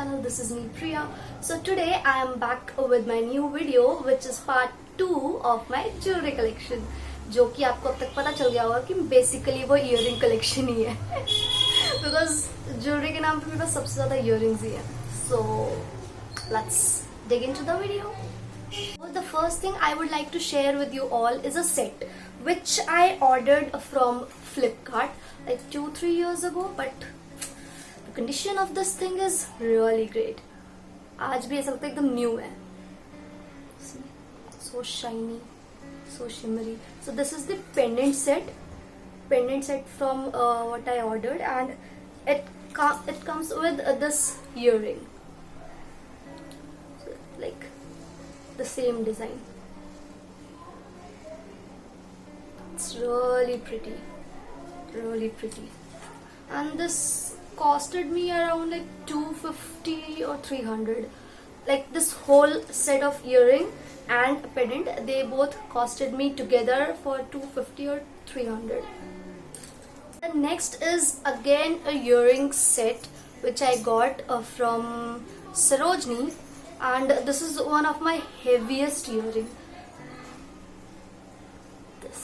channel. This is me Priya. So today I am back with my new video which is part 2 of my jewelry collection. जो कि आपको अब तक पता चल गया होगा कि बेसिकली वो इयरिंग कलेक्शन ही है बिकॉज ज्वेलरी के नाम पे मेरे पास सबसे ज्यादा इयरिंग्स ही है. So let's dig into the video. Well, the first thing I would like to share with you all is a set which I ordered from Flipkart like 2-3 years ago, but the condition of this thing is really great. आज भी ऐसा लगता है एकदम new है. So shiny, so shimmery. So this is the pendant set from what I ordered, and it comes with this earring. Like the same design. It's really pretty, and this costed me around like 250 or 300. Like this whole set of earring and pendant, they both costed me together for 250 or 300. The next is again a earring set which I got from Sarojini. And this is one of my heaviest earring. This.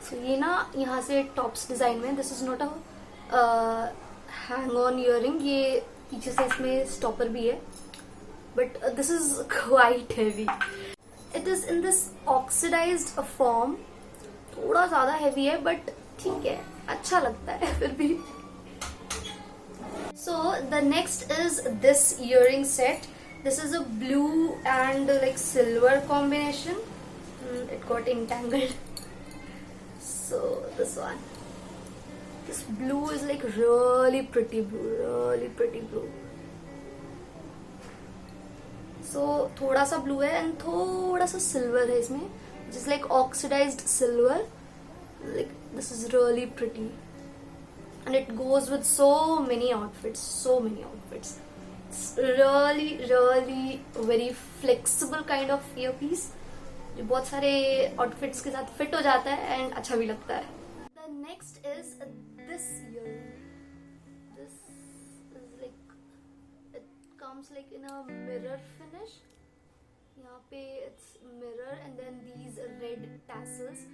So ये ना यहाँ से tops design में. This is not a hang-on earring. ये पीछे से इसमें stopper भी है. But this is quite heavy. It is in this oxidized form. थोड़ा ज़्यादा heavy है, but ठीक है, अच्छा लगता है फिर भी. So the next is this earring set. This is a blue and like silver combination. It got entangled. So this one. This blue is like really pretty blue. So थोड़ा सा blue है and थोड़ा सा silver है इसमें. Just like oxidized silver. Like this is really pretty. And it goes with so many outfits. It's really very flexible kind of earpiece जो बहुत सारे outfits के साथ fit हो जाता है and अच्छा भी लगता है. The next is this earring. This is like, it comes like in a mirror finish. यहाँ पे it's mirror and then these red tassels.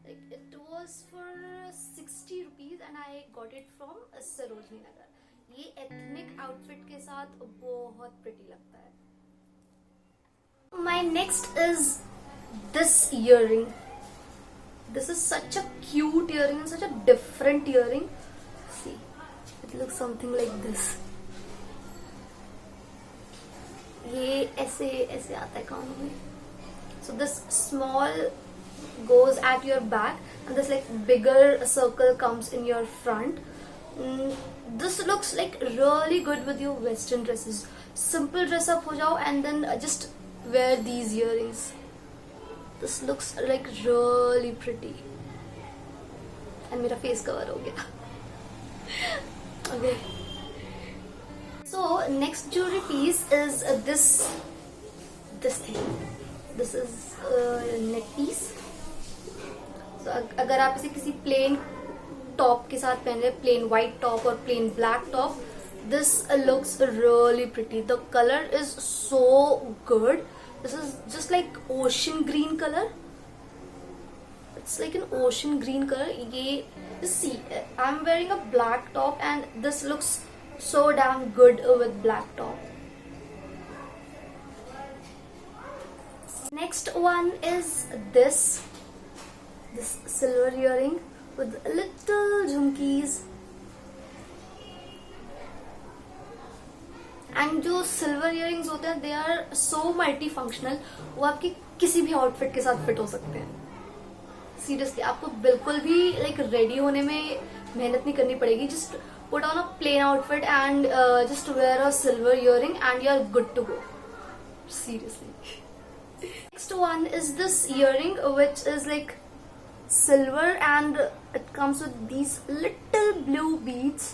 Like it was for 60 rupees and I got it from Sarojini Nagar. ये ethnic outfit के साथ बहुत pretty लगता है. My next is this earring. This is such a cute earring and such a different earring. See, it looks something like this. ये ऐसे आता है कानों में. So this small goes at your back and this like bigger circle comes in your front. This looks like really good with your western dresses. Simple dress up हो जाओ and then just wear these earrings. This looks like really pretty. And मेरा face cover हो गया. Okay. So next jewelry piece is this thing. This is neck piece. So अगर आप इसे किसी plain top के साथ पहन रहे, प्लेन व्हाइट टॉप और plain black top, this looks really pretty. The colour is so good. This is just like ocean green colour. It's like an ocean green colour. ये see I am wearing a black top and this looks so damn good with black top. Next one is this silver earring with little झुमकीज. And जो silver earrings होते हैं they are so multi functional. वो आपके किसी भी outfit के साथ फिट हो सकते हैं. सीरियसली आपको बिल्कुल भी लाइक रेडी होने में मेहनत नहीं करनी पड़ेगी. Just put on a plain outfit and just wear a silver earring and you are good to go. Seriously. Next one is this earring which is like silver and it comes with these little blue beads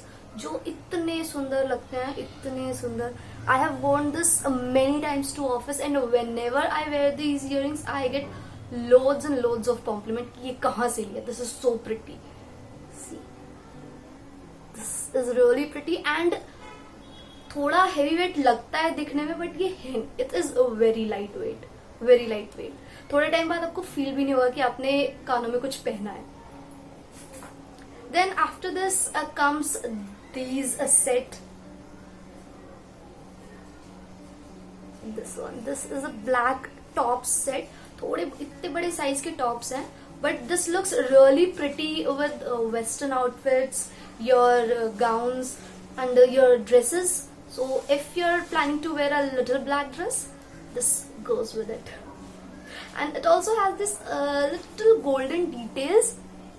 जो इतने सुंदर लगते हैं, इतने सुंदर. I have worn this many times to office and whenever I wear these earrings I get loads and loads of compliment कि ये कहाँ से लिया. This is so pretty. See, this is really pretty and थोड़ा heavy weight लगता है दिखने में, बट ये it is very light weight, very light weight. थोड़े टाइम बाद आपको फील भी नहीं होगा कि आपने कानों में कुछ पहना है. Then after this comes these set. This one, this is a black top set. थोड़े इतने बड़े साइज के टॉप्स हैं, but this looks really pretty with western outfits, your gowns and your dresses. So if you're planning to wear a little black dress, this goes with it. And it also has this little golden details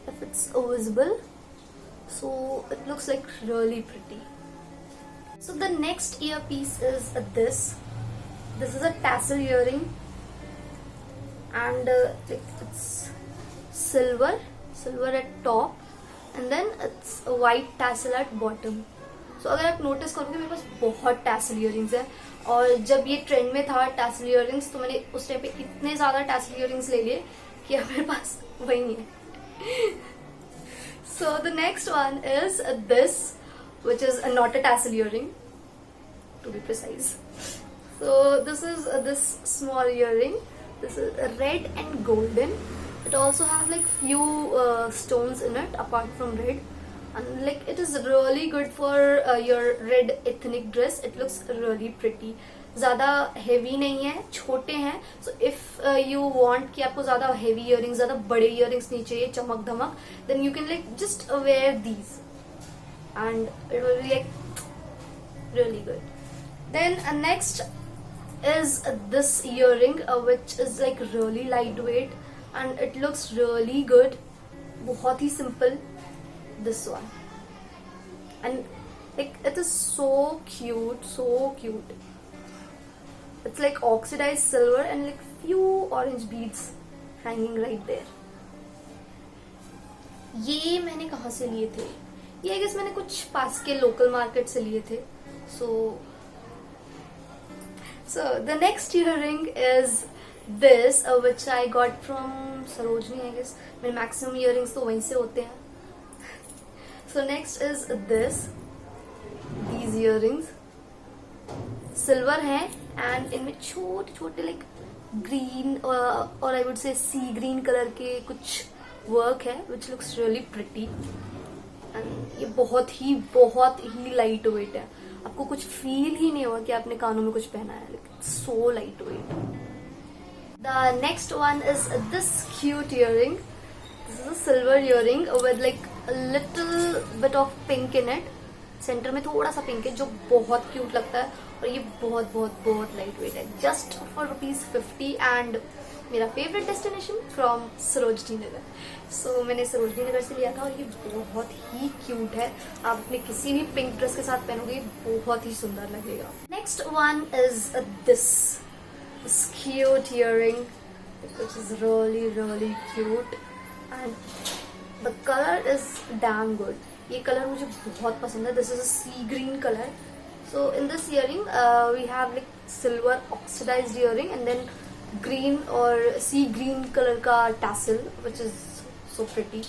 if it's visible. So it looks like really pretty. So the next earpiece is this. This is a tassel earring, and it's silver at top, and then it's a white tassel at bottom. So अगर आप notice करोगे मेरे पास बहुत tassel earrings है, और जब ये trend में था tassel earrings, तो मैंने उस टाइम पे इतने ज्यादा tassel earrings ले लिए कि अब मेरे पास वही नहीं है. So the next one is this, which is not a tassel earring, to be precise. So this is this small earring. This is red and golden. It also has like few stones in it apart from red, and like it is really good for your red ethnic dress. It looks really pretty. ज्यादा heavy नहीं है, छोटे हैं. So if you want कि आपको ज्यादा heavy earrings, ज्यादा बड़े इयरिंग्स नहीं चाहिए, चमक धमक, then you can like just wear these and it will be like really good. Then next is this earring, which is like really lightweight and it looks really good. बहुत ही simple, this one, and like it is so cute, so cute. It's like oxidized silver and like few orange beads hanging right there. ये मैंने कहाँ से लिए थे? ये I guess मैंने कुछ पास के लोकल मार्केट से लिए थे. So the next earring is this, which I got from Sarojini, I guess. मेरे maximum earrings तो वहीं से होते हैं. So next is this, these earrings. Silver हैं and इनमें छोटे छोटे like green और I would say sea green colour के कुछ work है, which looks really pretty. And ये बहुत ही लाइट वेट है. आपको कुछ फील ही नहीं होगा कि आपने कानों में कुछ पहना है. So light weight. The next one is this cute earring. This is a silver earring with like little bit of pink in it. Centre में थोड़ा सा पिंक है जो बहुत क्यूट लगता है, और ये बहुत लाइट वेट है. जस्ट फॉर ₹50 एंड मेरा फेवरेट डेस्टिनेशन फ्रॉम सरोजनी नगर. सो मैंने सरोजनी नगर से लिया था, और ये बहुत ही क्यूट है. आप अपने किसी भी पिंक ड्रेस के साथ पहनोगे, बहुत ही सुंदर लगेगा. Next one is this cute earring, which is really cute and the color is damn good. ये कलर मुझे बहुत पसंद है. This is a sea green color. So in this earring we have like silver oxidized earring and then green or sea green color का tassel, which is so pretty,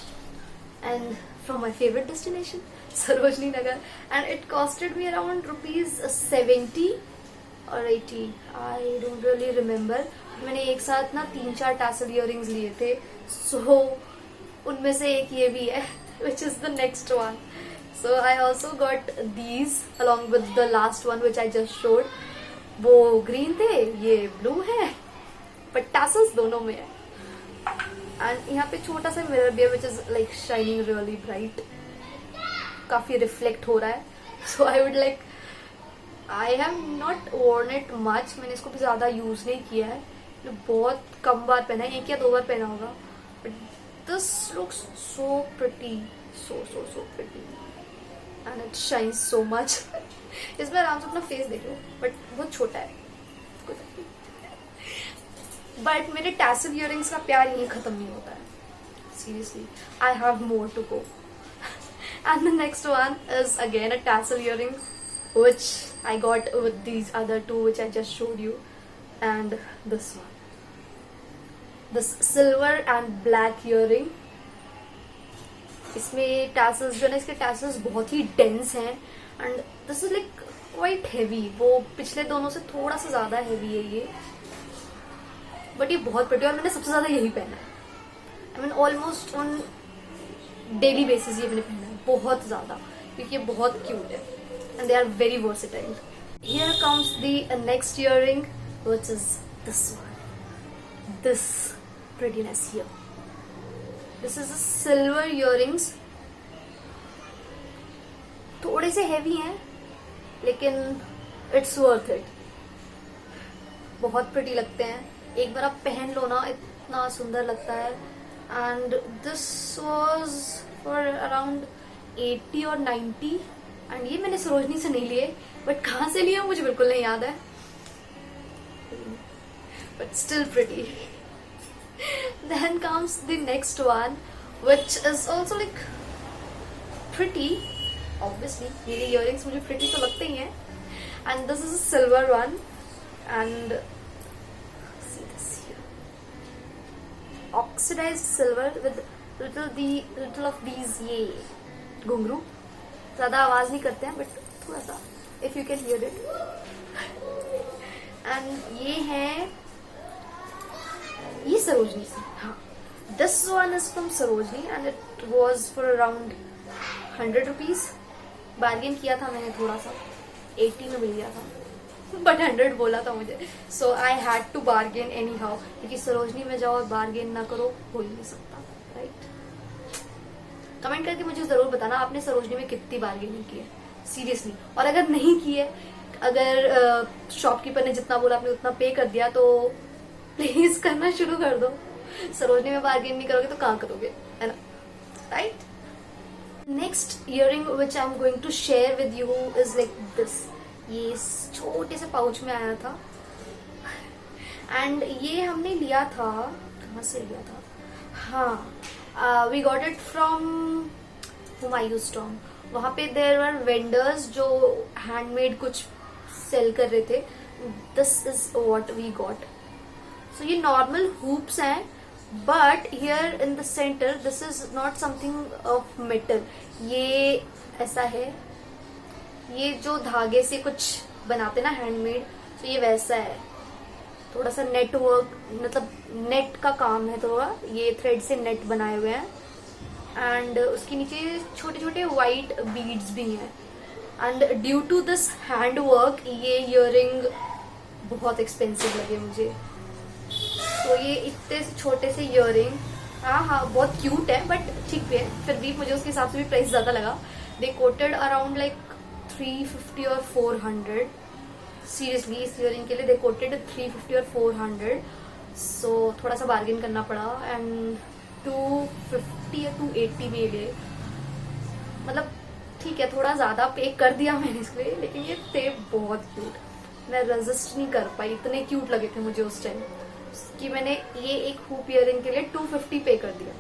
and from my favorite destination Sarojini Nagar, and it costed me around ₹70 or 80, I don't really remember. मैंने एक साथ ना 3-4 tassel earrings लिए थे, so उनमें से एक ये भी है, which is the next one. So I also got these along with the last one which I just showed. वो green थे, ये blue है, but tassels दोनों में है. And यहाँ पे छोटा सा मिरर भी है which is like shining really bright. काफी रिफ्लेक्ट हो रहा है. So I would like, I have not worn it much. मैंने इसको भी ज्यादा यूज नहीं किया है, बहुत कम बार पहना है, 1 या 2 बार पहना होगा. But this looks so pretty, so pretty, and it shines so much. इसमें आराम से अपना फेस देख लो, बट बहुत छोटा है. बट मेरे टैसल इयरिंग्स का प्यार यहीं खत्म नहीं होता है. Seriously, I have more to go. And the next one is again a tassel earring which I got with these other two which I just showed you, and this one, this silver and black earring. इसमें tassels जो है ना, इसके tassels बहुत ही dense हैं, and this is like quite heavy, वो पिछले दोनों से थोड़ा सा ज्यादा हैवी है ये, बट ये बहुत प्रिटी और मैंने सबसे ज्यादा यही पहना है. I mean almost on daily basis ये मैंने पहना है बहुत ज्यादा, क्योंकि ये बहुत क्यूट है and they are very versatile. Here comes the next earring which is this one, this prettiness here. This is a silver earrings. थोड़े से हैवी हैं लेकिन इट्स वर्थ इट. बहुत प्रिटी लगते हैं, एक बार आप पहन लो ना इतना सुंदर लगता है. And this was for around 80 और 90 एंड ये मैंने सरोजनी से नहीं लिए, बट कहाँ से लिया मुझे बिल्कुल नहीं याद है, but still pretty. Then comes the next one, which is also like pretty. Obviously, मेरे earrings मुझे pretty तो लगते ही हैं. And this is a silver one. And see this here, oxidized silver with little of these ये घुंघरू. ज़्यादा आवाज नहीं करते हैं, but थोड़ा सा if you can hear it. And ये है ये सरोजनी से. हाँ, this one is from Sarojini and it was for around 100 rupees. Bargain किया था मैंने थोड़ा सा, 80 में मिल गया था, बट 100 बोला था मुझे, so I had to bargain anyhow, क्योंकि सरोजनी में जाओ और बार्गेन ना करो हो ही नहीं सकता, राइट. कमेंट करके मुझे जरूर बताना आपने सरोजनी में कितनी बार्गेनिंग की है सीरियसली, और अगर नहीं की है, अगर शॉपकीपर ने जितना बोला आपने उतना पे कर दिया तो प्लीज करना शुरू कर दो. सरोजनी में बार्गेन नहीं करोगे तो कहाँ करोगे, है ना, right. Next earring which I am going to share with you is like this. ये छोटे से पाउच में आया था एंड ये हमने लिया था, कहाँ से लिया था, हाँ, we got it from Humayun's tomb. वहाँ पे देयर वर वेंडर्स जो हैंडमेड कुछ सेल कर रहे थे. This is what we got. So ये normal hoops हैं, but here in the center this is not something of metal. ये ऐसा है, ये जो धागे से कुछ बनाते ना हैंडमेड, तो ये वैसा है. थोड़ा सा नेटवर्क, मतलब नेट का काम है थोड़ा, ये थ्रेड से नेट बनाए हुए हैं एंड उसके नीचे छोटे छोटे वाइट बीड्स भी हैं. And due to this hand work ये इयररिंग बहुत एक्सपेंसिव लगे मुझे. तो ये इतने छोटे से इयररिंग, हाँ बहुत क्यूट है बट ठीक भी है, फिर भी मुझे उसके हिसाब से भी प्राइस ज्यादा लगा. दे कोटेड अराउंड लाइक 350 और 400. सीरियसली इस इयररिंग के लिए दे कोटेड 350 और 400. सो थोड़ा सा बार्गेन करना पड़ा एंड 250 या 280 में लिए. मतलब ठीक है, थोड़ा ज्यादा पे कर दिया मैंने इसके लिए, लेकिन ये थे बहुत क्यूट. मैं रेजिस्ट नहीं कर पाई, इतने क्यूट लगे थे मुझे उस टाइम कि मैंने ये एक हुप इयररिंग के लिए 250 पे कर दिया.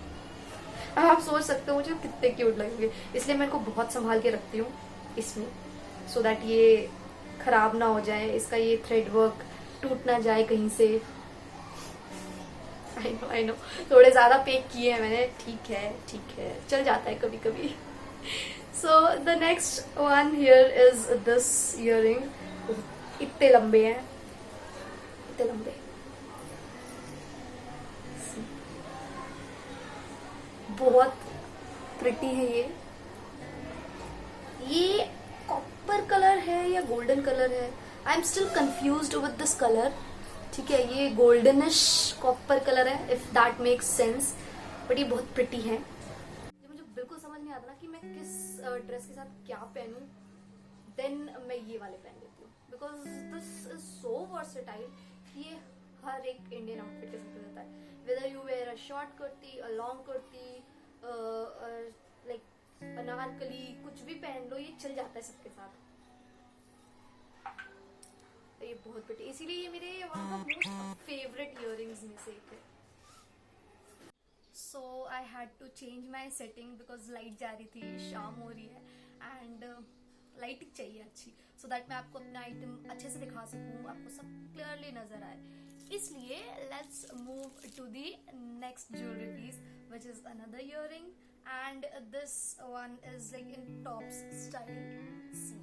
अब आप सोच सकते हो मुझे कितने क्यूट लगेंगे, इसलिए मैं इनको बहुत संभाल के रखती हूँ इसमें, सो दैट ये खराब ना हो जाए, इसका ये थ्रेड वर्क टूट ना जाए कहीं से. आई नो थोड़े ज्यादा पेक किए हैं मैंने, ठीक है चल जाता है कभी कभी. So the next one here is this earring. इतने लंबे हैं, इतने लंबे, बहुत प्रिटी है ये कॉपर कलर है या गोल्डन कलर है, I am still confused with this colour. ठीक है, ये गोल्डनिश कॉपर कलर है, if that makes sense, but ये बहुत प्रिटी है. मुझे बिल्कुल समझ नहीं आता ना कि मैं किस ड्रेस के साथ क्या पहनूं, देन मैं ये वाले पहन लेती हूँ, because this is so versatile. ये हर एक इंडियन आउटफिट के साथ रहता है, whether you wear a short kurti, a long kurti, like Anarkali, कुछ भी पहन लो ये चल जाता है सबके साथ. ये बहुत प्रिटी, इसीलिए ये मेरे one of most favourite earrings में से एक है. So I had to change my setting because light जा रही थी, शाम हो रही है एंड लाइटिंग चाहिए अच्छी, सो दैट मैं आपको अपना आइटम अच्छे से दिखा सकूँ, आपको सब क्लियरली नजर आए. इसलिए let's move to the next jewellery piece which is another earring and this one is like in tops style. See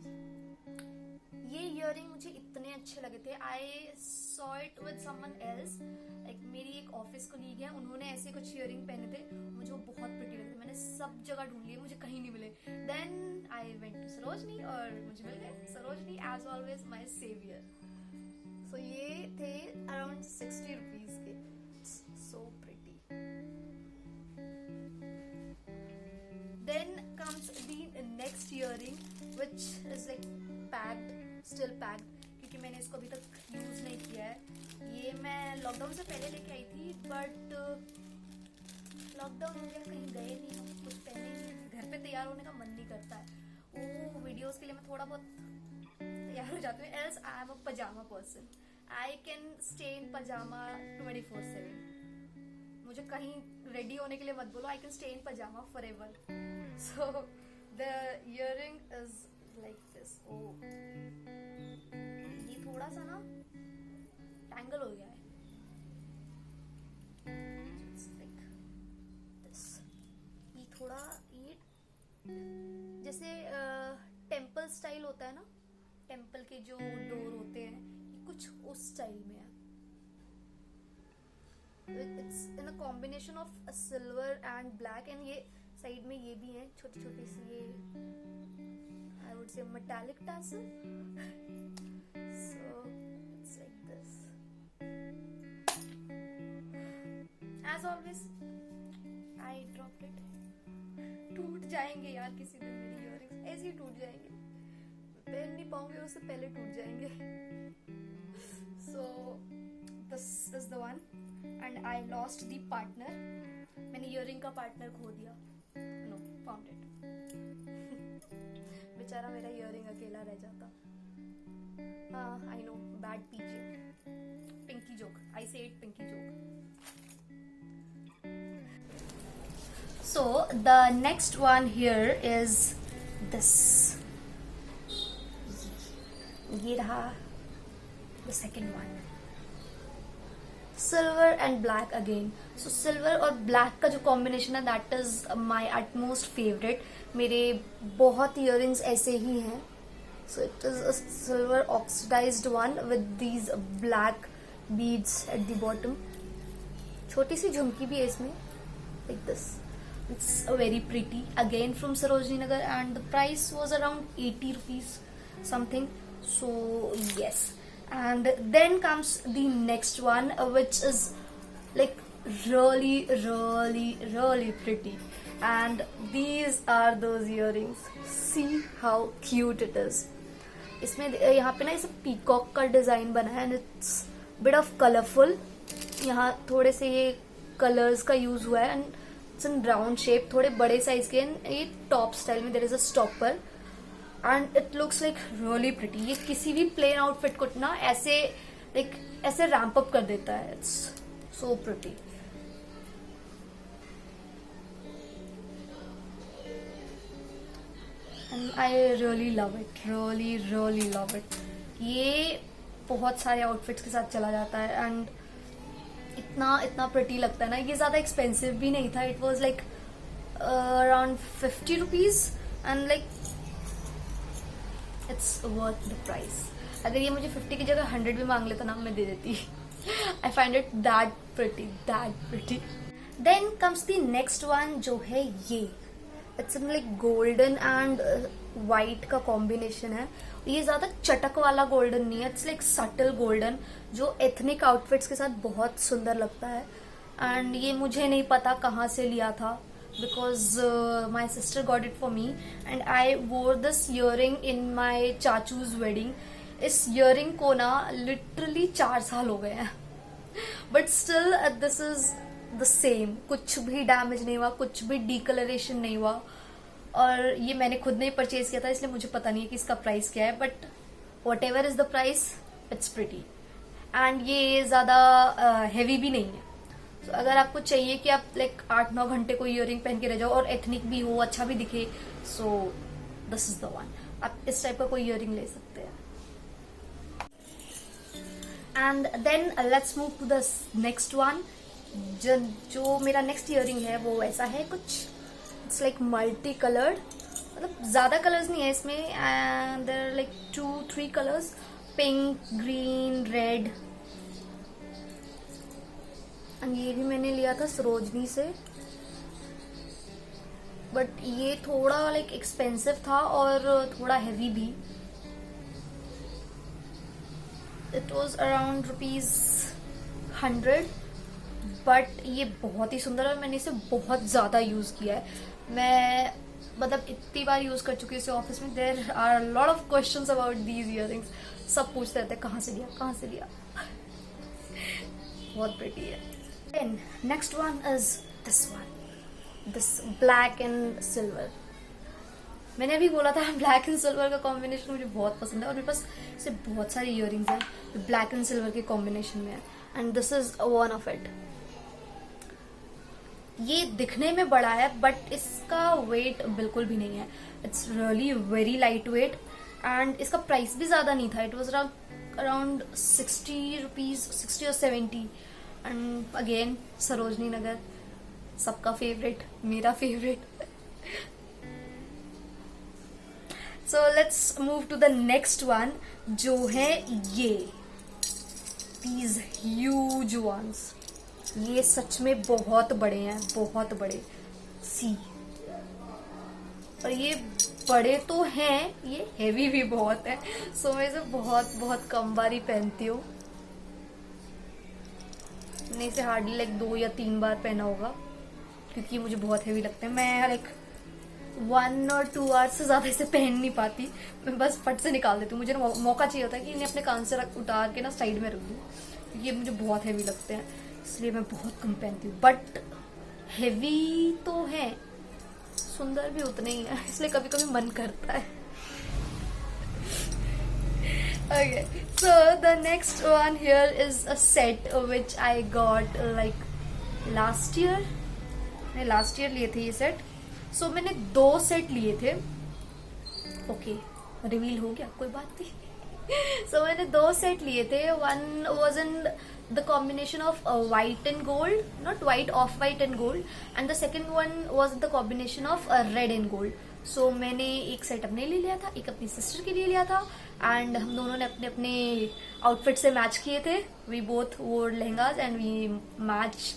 ये इयरिंग मुझे इतने अच्छे लगे थे. I saw it with someone else. Like मेरी एक ऑफिस कोलीग है, उन्होंने ऐसे कुछ इयरिंग पहने थे, मुझे वो बहुत प्रिटी लगे थे. मैंने सब जगह ढूंढ लिए, मुझे कहीं नहीं मिले. Then I went to Sarojini और मुझे मिल गए. Sarojini as always my saviour. So ये थे अराउंड 60 रुपीज के. So pretty. Then comes the next earring, which is like packed, still packed, क्योंकि मैंने इसको अभी तक यूज नहीं किया है. ये मैं लॉकडाउन से पहले लेके आई थी, बट लॉकडाउन हो गया, कहीं गए नहीं हम, कुछ पहने नहीं, घर पे तैयार होने का मन नहीं करता है. वो वीडियोस के लिए मैं थोड़ा बहुत तैयार हो जाती हूँ. Else I am a pyjama person. I can stay in pyjama 24/7. मुझे कहीं रेडी होने के लिए मत बोलो. I can stay in pyjama forever. So the earring is like this. Oh ये थोड़ा सा ना टैंगल हो गया है. like this. ये थोड़ा ये जैसे टेम्पल स्टाइल होता है ना, टेम्पल के जो डोर होते हैं, ये कुछ उस स्टाइल में है. It's in a combination of silver and black, and ये साइड में ये भी हैं छोटी छोटी सी, ये I would say metallic tassel. So it's like this. As always, I dropped it. टूट जाएंगे यार किसी दिन मेरी इयरिंग्स, ऐसे ही टूट जाएंगे. पहन नहीं पाऊंगी, उससे पहले टूट जाएंगे. So this is the one. And I lost the partner. मैंने इयरिंग का पार्टनर खो दिया. No, found it. बेचारा मेरा इयरिंग अकेला रह जाता. I know, bad PJ. Pinky joke. I say it pinky joke. So the next one here is this. ये रहा the second one. Silver and black again. So silver और black का जो कॉम्बिनेशन है, that is my utmost favourite. मेरे बहुत earrings ऐसे ही हैं. So it is a silver oxidised one with these black beads at the bottom. छोटी सी झुमकी भी है इसमें, like this. It's a very pretty. Again from Sarojini Nagar, and the price was around 80 rupees something. So yes. And then comes the next one, which is like really pretty. And these are those earrings. See how cute it is. इसमें यहाँ पे ना इसे peacock का design बना है, and it's bit of colorful. यहाँ थोड़े से ये कलर्स का यूज हुआ है, and it's in round shape, थोड़े बड़े साइज के. ये टॉप स्टाइल में there is a stopper. And it looks like really pretty. ये किसी भी प्लेन आउटफिट को ना ऐसे लाइक ऐसे रैम्प अप कर देता है. It's so pretty. And I really love it. Really love it. ये बहुत सारे आउटफिट्स के साथ चला जाता है, एंड इतना प्रिटी लगता है ना. ये ज्यादा एक्सपेंसिव भी नहीं था. It was like around 50 rupees, and like it's worth the price. अगर ये मुझे 50 की जगह 100 भी मांग लेता ना, मैं दे देती. I find it that pretty. Then comes the next one, जो है ये. It's like golden and white का कॉम्बिनेशन है. ये ज्यादा चटक वाला गोल्डन नहीं है. इट्स लाइक सटल गोल्डन, जो एथनिक आउटफिट्स के साथ बहुत सुंदर लगता है. एंड ये मुझे नहीं पता कहाँ से लिया था, because my sister got it for me, and I wore this earring in my चाचू's wedding. इस earring को ना literally 4 साल हो गए हैं, but still this is the same. कुछ भी डैमेज नहीं हुआ, कुछ भी डिकलरेशन नहीं हुआ. और ये मैंने खुद नहीं परचेज किया था, इसलिए मुझे पता नहीं है कि इसका प्राइस क्या है, but what ever is the price, it's pretty. And ये ज्यादा हैवी भी नहीं है. तो अगर आपको चाहिए कि आप लाइक 8-9 घंटे कोई इयरिंग पहन के रह जाओ और एथनिक भी हो, अच्छा भी दिखे, so this is the one. आप इस टाइप का कोई इयरिंग ले सकते हैं. And then let's move to the next one. जो मेरा नेक्स्ट इयरिंग है वो ऐसा है कुछ. It's like multi coloured. मतलब ज्यादा कलर्स नहीं है इसमें, and there are like 2-3 colours, pink, green, red. And ये भी मैंने लिया था सरोजनी से, बट ये थोड़ा लाइक एक्सपेंसिव था और थोड़ा हैवी भी। इट वॉज अराउंड ₹100, बट ये बहुत ही सुंदर है और मैंने इसे बहुत ज्यादा यूज किया है। मैं मतलब इतनी बार यूज कर चुकी हूँ इसे ऑफिस में। There are lot of questions about these earrings. सब पूछते रहते हैं कहाँ से लिया, कहाँ से लिया। बहुत प्रिटी है। Then next one is this one, this black and silver. मैंने अभी बोला था ब्लैक एंड सिल्वर का कॉम्बिनेशन मुझे बहुत पसंद है, और मेरे पास ऐसे बहुत सारे इयररिंग्स हैं जो ब्लैक एंड सिल्वर के कॉम्बिनेशन में है, and this is one of it. ये दिखने में बड़ा है बट इसका वेट बिल्कुल भी नहीं है। It's really very light weight, and इसका प्राइस भी ज्यादा नहीं था। इट वॉज अराउंड 60 रुपीज, 60 और 70। एंड अगेन सरोजनी नगर, सबका फेवरेट, मेरा favourite. So let's move to the next one, जो है ये दीज ह्यूज वंस। ये सच में बहुत बड़े हैं, बहुत बड़े। सी, और ये बड़े तो हैं, ये हेवी भी बहुत है। सो मैं इसे बहुत बहुत कम बार ही पहनती हूँ। मैंने इसे हार्डली लाइक 2 या 3 बार पहना होगा, क्योंकि मुझे बहुत हेवी लगते हैं। मैं लाइक 1 और 2 आवर्स से ज्यादा इसे पहन नहीं पाती। मैं बस फट से निकाल देती हूँ। मुझे मौका चाहिए होता है कि इन्हें अपने कान से उतार के ना साइड में रख दूँ, क्योंकि ये मुझे बहुत हेवी लगते हैं, इसलिए मैं बहुत कम पहनती हूँ। बट हेवी तो है, सुंदर भी उतने ही है, इसलिए कभी कभी मन करता है। Okay, so the next one here is a set which I got like last year. मैंने लास्ट ईयर लिए थे ये सेट। सो मैंने 2 सेट लिए थे। ओके, रिवील हो गया, कोई बात नहीं। सो मैंने 2 सेट लिए थे। One was in the combination of white and gold, not white, off white and gold, and the second one was the combination of red and gold. सो मैंने एक सेट अपने लिए लिया था, एक अपनी सिस्टर के लिए लिया था, एंड हम दोनों ने अपने अपने आउटफिट से मैच किए थे। We both wore lehengas and we match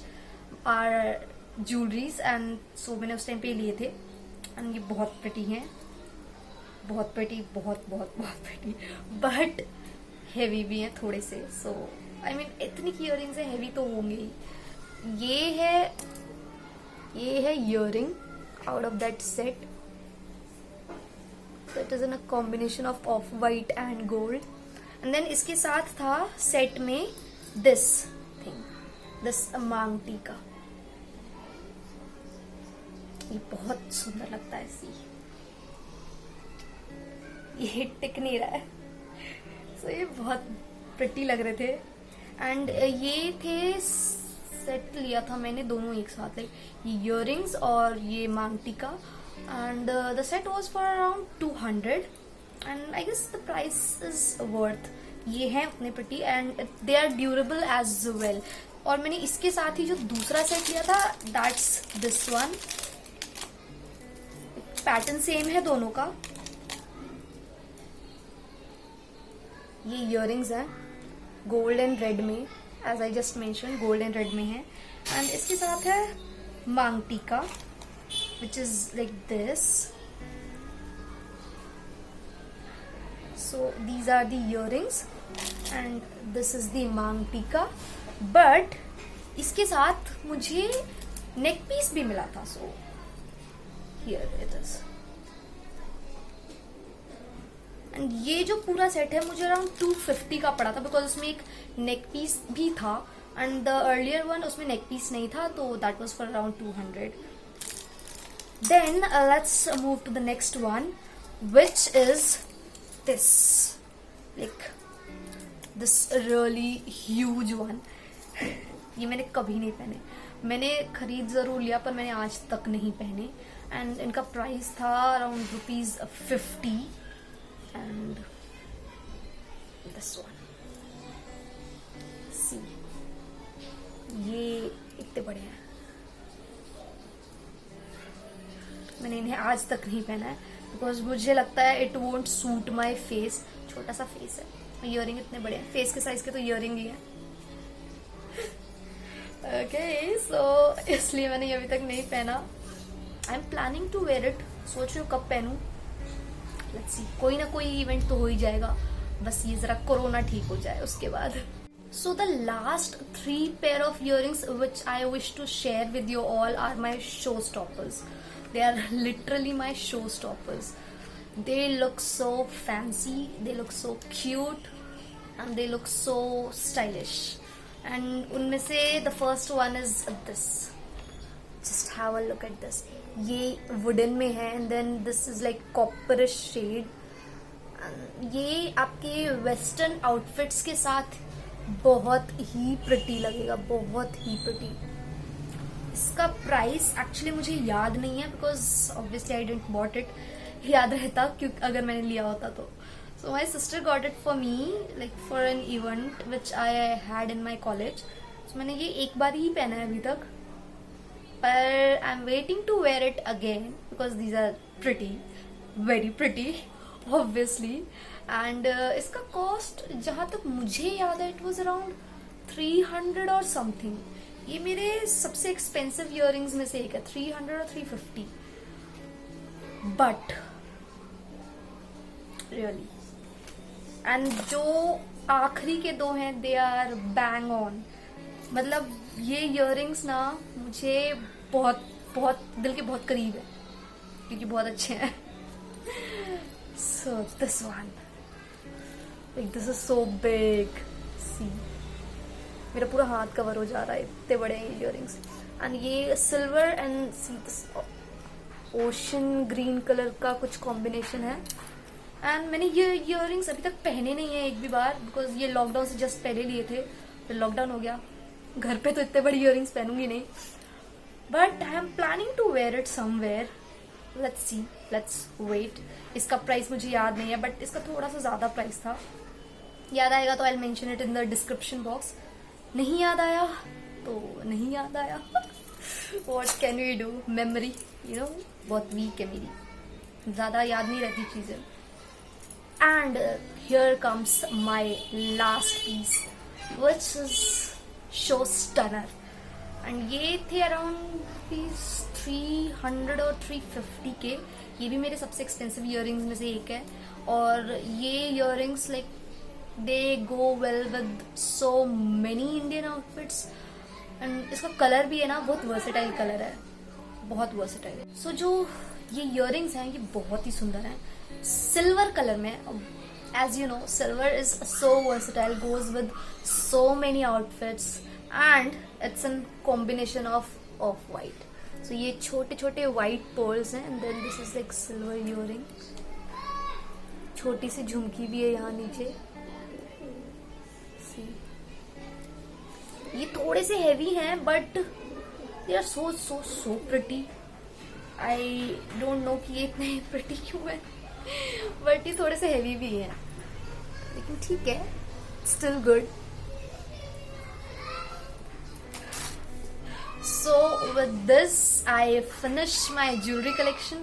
our jewelleries, and so मैंने उस टाइम पे लिए थे। एंड ये बहुत प्रिटी हैं, बहुत प्रिटी, बहुत बहुत बहुत प्रिटी, बट हेवी भी हैं थोड़े से। सो आई मीन इतनी की इयररिंग्स है, हेवी तो होंगे ही। ये है earring out of that set. That is in a combination of off-white and gold. And then इसके साथ था सेट में this thing, this मांग टीका। ये बहुत सुंदर लगता है। सी, ये टिक नहीं रहा है। So ये बहुत प्रिटी लग रहे थे। एंड ये थे, सेट लिया था मैंने दोनों एक साथ, लाइक ये इयररिंग्स और ये मांग टीका। And the set was for around 200, and I guess the price is worth. ये है उतने pretty and they are durable as well. और मैंने इसके साथ ही जो दूसरा सेट लिया था, that's this one. Pattern same है दोनों का। ये इयररिंग्स हैं गोल्ड एंड रेड में, as I just mentioned, gold and red में है। एंड इसके साथ है मांग टीका, which is like this. So these are the earrings and this is the मांग टीका, but इसके साथ मुझे नेक पीस भी मिला था। So here it is. And ये जो पूरा सेट है मुझे अराउंड 250 का पड़ा था, बिकॉज उसमें एक नेक पीस भी था, एंड द अर्लियर वन उसमें नेक पीस नहीं था, तो that was for around 200. Then let's move to the next one, which is this, like this really huge one. ये मैंने कभी नहीं पहने, मैंने खरीद जरूर लिया पर मैंने आज तक नहीं पहने। एंड इनका प्राइस था अराउंड ₹50, एंड दिस वन, सी, ये इतने बड़े हैं। मैंने इन्हें आज तक नहीं पहना है, बिकॉज मुझे लगता है it won't suit my face. छोटा सा फेस है, ईयरिंग इतने बड़े हैं, फेस के साइज के तो ईयरिंग ही है. ओके सो इसलिए मैंने ये अभी तक नहीं पहना. I am planning to wear it. सोच रही हूँ कब पहनूं. लेट्स सी, कोई ना कोई इवेंट तो हो ही जाएगा, बस ये जरा कोरोना ठीक हो जाए उसके बाद. So the last 3 pair of earrings which I wish to share with you all are my showstoppers. They are literally my showstoppers. They look so fancy, they look so cute, and they look so stylish. And उनमें से the first one is this. Just have a look at this. ये wooden में है and then this is like copperish shade. ये आपके western outfits के साथ बहुत ही प्रिटी लगेगा, बहुत ही प्रिटी. इसका प्राइस एक्चुअली मुझे याद नहीं है because obviously I didn't bought it. याद रहता क्योंकि अगर मैंने लिया होता तो. So my sister got it for me like for an event which I had in my college. So मैंने ये एक बार ही पहना है अभी तक, पर I am waiting to wear it again because these are pretty, very pretty obviously. And इसका cost जहां तक मुझे याद है इट वॉज अराउंड 300 और समथिंग. ये मेरे सबसे एक्सपेंसिव इयररिंग्स में से एक है, 300 और 350. बट रियली एंड जो आखिरी के 2 हैं दे आर बैंग ऑन. मतलब ये इयररिंग्स ना मुझे बहुत बहुत दिल के बहुत करीब है क्योंकि बहुत अच्छे हैं. So this one, like this is so big. See, मेरा पूरा हाथ कवर हो जा रहा है, इतने बड़े हैं इयररिंग्स. एंड ये silver and see this ocean green colour का कुछ कॉम्बिनेशन है. एंड मैंने ये इयररिंग्स अभी तक पहने नहीं है एक भी बार बिकॉज ये लॉकडाउन से जस्ट पहले लिए थे, फिर लॉकडाउन हो गया. घर पे तो इतने बड़ी इयररिंग्स पहनूंगी नहीं, but I am planning to wear it somewhere. Let's see, let's wait. इसका प्राइस मुझे याद नहीं है बट इसका थोड़ा सा ज्यादा प्राइस था. याद आएगा तो I will mention it in the description box. नहीं याद आया तो नहीं याद आया. What can we do. Memory you know बहुत वीक है मेरी, ज्यादा याद नहीं रहती चीजें. And here comes my last piece which is show stunner. And ये थे अराउंड 300 और 350 के. ये भी मेरे सबसे एक्सपेंसिव इयररिंग्स में से एक है. और ये earrings like they go well with so many Indian outfits. And इसका कलर भी है ना बहुत वर्सेटाइल कलर है, बहुत वर्सेटाइल. सो जो ये इयररिंग्स हैं ये बहुत ही सुंदर हैं, सिल्वर कलर में. As you know silver is so versatile, goes with so many outfits and it's an combination of white. So ये छोटे छोटे वाइट पर्ल्स हैं and then this is like silver earring. छोटी सी झुमकी भी है यहाँ नीचे. See. ये थोड़े से हेवी हैं but they are so so so pretty. I don't know कि ये इतने प्रिटी क्यों है, बट ये थोड़े से हेवी भी हैं, लेकिन ठीक है, still good. So with this I finish my jewelry collection.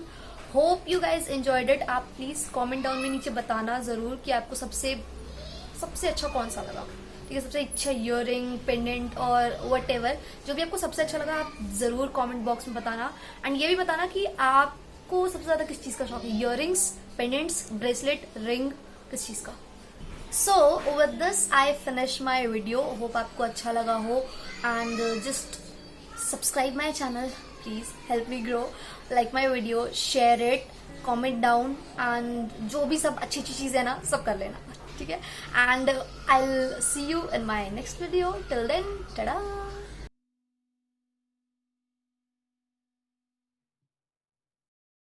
Hope you guys enjoyed it. आप प्लीज कमेंट डाउन में नीचे बताना जरूर कि आपको सबसे अच्छा कौन सा लगा. ठीक है, सबसे अच्छा इयररिंग, पेंडेंट और व्हाटएवर जो भी आपको सबसे अच्छा लगा आप जरूर कमेंट बॉक्स में बताना. एंड ये भी बताना कि आपको सबसे ज्यादा किस चीज का शौक है, इयररिंग्स, पेंडेंट्स, ब्रेसलेट, रिंग, किस चीज का. So with this I finish my video. Hope आपको अच्छा लगा हो and just subscribe my channel, please help me grow. Like my video, share it, comment down and जो भी सब अच्छी चीजें है ना सब कर लेना. ठीक है, and I'll see you in my next video. Till then, tada.